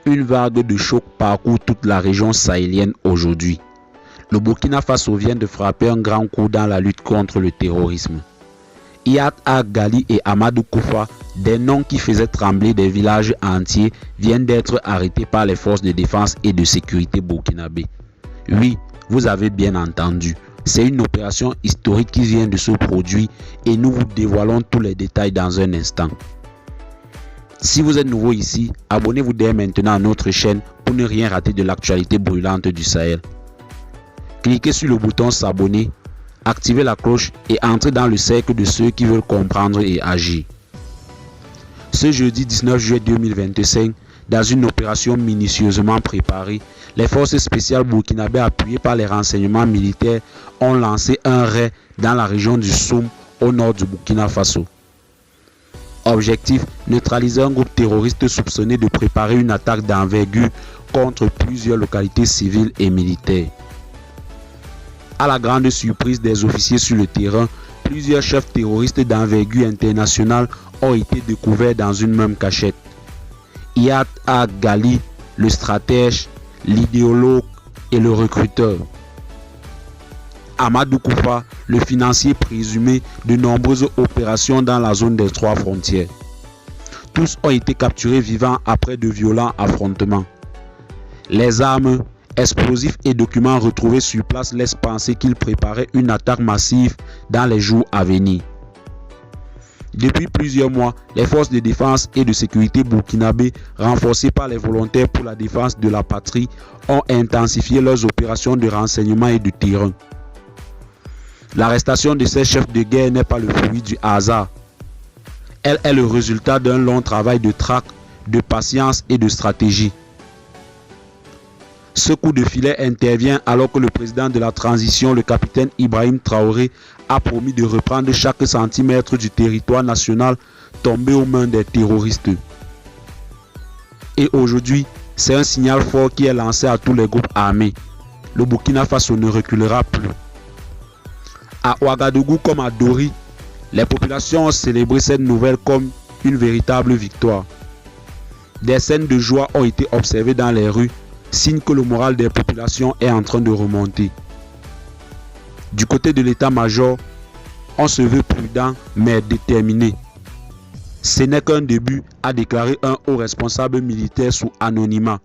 Une vague de choc parcourt toute la région sahélienne aujourd'hui. Le Burkina Faso vient de frapper un grand coup dans la lutte contre le terrorisme. Iyad Ghali et Amadou Koufa, des noms qui faisaient trembler des villages entiers, viennent d'être arrêtés par les forces de défense et de sécurité burkinabées. Oui, vous avez bien entendu, c'est une opération historique qui vient de se produire et nous vous dévoilons tous les détails dans un instant. Si vous êtes nouveau ici, abonnez-vous dès maintenant à notre chaîne pour ne rien rater de l'actualité brûlante du Sahel. Cliquez sur le bouton s'abonner, activez la cloche et entrez dans le cercle de ceux qui veulent comprendre et agir. Ce jeudi 19 juillet 2025, dans une opération minutieusement préparée, les forces spéciales burkinabées appuyées par les renseignements militaires ont lancé un raid dans la région du Soum au nord du Burkina Faso. Objectif, neutraliser un groupe terroriste soupçonné de préparer une attaque d'envergure contre plusieurs localités civiles et militaires. À la grande surprise des officiers sur le terrain, plusieurs chefs terroristes d'envergure internationale ont été découverts dans une même cachette. Iyad Ghali, le stratège, l'idéologue et le recruteur. Amadou Koufa, le financier présumé de nombreuses opérations dans la zone des 3 frontières. Tous ont été capturés vivants après de violents affrontements. Les armes, explosifs et documents retrouvés sur place laissent penser qu'ils préparaient une attaque massive dans les jours à venir. Depuis plusieurs mois, les forces de défense et de sécurité burkinabées, renforcées par les volontaires pour la défense de la patrie, ont intensifié leurs opérations de renseignement et de terrain. L'arrestation de ces chefs de guerre n'est pas le fruit du hasard. Elle est le résultat d'un long travail de traque, de patience et de stratégie. Ce coup de filet intervient alors que le président de la transition, le capitaine Ibrahim Traoré, a promis de reprendre chaque centimètre du territoire national tombé aux mains des terroristes. Et aujourd'hui, c'est un signal fort qui est lancé à tous les groupes armés. Le Burkina Faso ne reculera plus. À Ouagadougou comme à Dori, les populations ont célébré cette nouvelle comme une véritable victoire. Des scènes de joie ont été observées dans les rues, signe que le moral des populations est en train de remonter. Du côté de l'état-major, on se veut prudent mais déterminé. Ce n'est qu'un début, a déclaré un haut responsable militaire sous anonymat.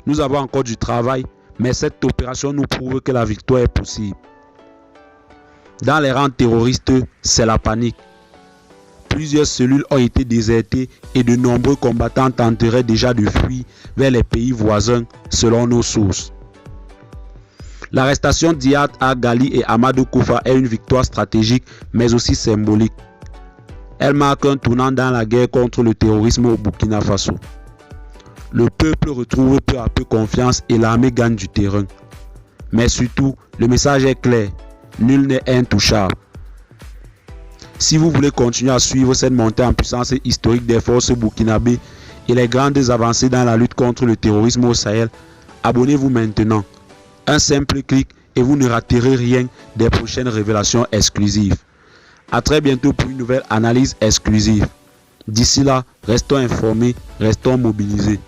Nous avons encore du travail, mais cette opération nous prouve que la victoire est possible. Dans les rangs terroristes, c'est la panique. Plusieurs cellules ont été désertées et de nombreux combattants tenteraient déjà de fuir vers les pays voisins, selon nos sources. L'arrestation d'Iyad Ghali et Amadou Koufa est une victoire stratégique, mais aussi symbolique. Elle marque un tournant dans la guerre contre le terrorisme au Burkina Faso. Le peuple retrouve peu à peu confiance et l'armée gagne du terrain. Mais surtout, le message est clair. Nul n'est intouchable. Si vous voulez continuer à suivre cette montée en puissance historique des forces burkinabées et les grandes avancées dans la lutte contre le terrorisme au Sahel, abonnez-vous maintenant. Un simple clic et vous ne raterez rien des prochaines révélations exclusives. A très bientôt pour une nouvelle analyse exclusive. D'ici là, restons informés, restons mobilisés.